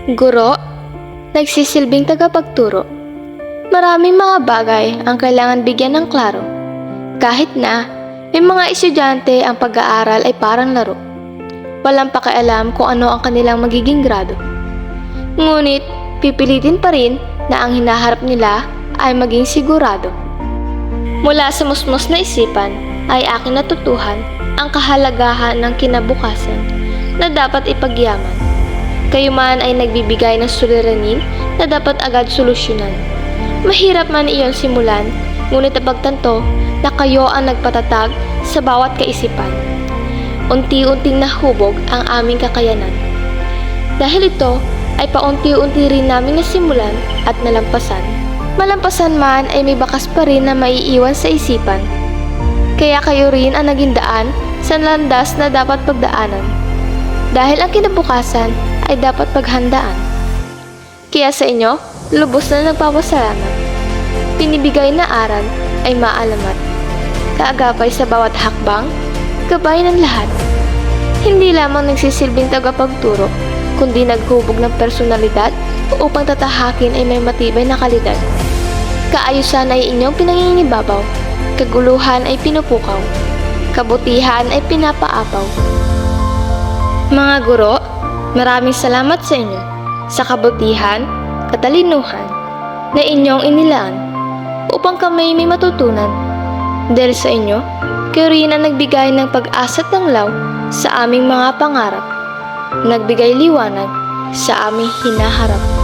Guro, nagsisilbing tagapagturo. Maraming mga bagay ang kailangan bigyan ng klaro. Kahit na may mga estudyante ang pag-aaral ay parang laro. Walang pakialam kung ano ang kanilang magiging grado. Ngunit pipilitin pa rin na ang hinaharap nila ay maging sigurado. Mula sa musmos na isipan ay aking natutuhan ang kahalagahan ng kinabukasan na dapat ipagyaman. Kayo man ay nagbibigay ng suliranin na dapat agad solusyonan. Mahirap man iyon simulan, ngunit napagtanto na kayo ang nagpatatag sa bawat kaisipan. Unti-unting nahubog ang aming kakayanan. Dahil ito ay paunti-unti rin namin nasimulan at nalampasan. Malampasan man ay may bakas pa rin na maiiwan sa isipan. Kaya kayo rin ang naging daan sa landas na dapat pagdaanan. Dahil ang kinabukasan ay dapat paghandaan. Kaya sa inyo, lubos na nagpapasalamat. Pinibigay na aral ay maalamat. Kaagapay sa bawat hakbang, gabay ng lahat. Hindi lamang nagsisilbing tagapagturo, kundi naghubog ng personalidad upang tatahakin ay may matibay na kalidad. Kaayusan ay inyong pinanginginibabaw, kaguluhan ay pinupukaw, kabutihan ay pinapaapaw. Mga guro, maraming salamat sa inyo sa kabutihan, katalinuhan na inyong inilaan upang kami may matutunan. Dahil sa inyo, kayo rin ang nagbigay ng pag-asa at tanglaw sa aming mga pangarap, nagbigay liwanag sa aming hinaharap.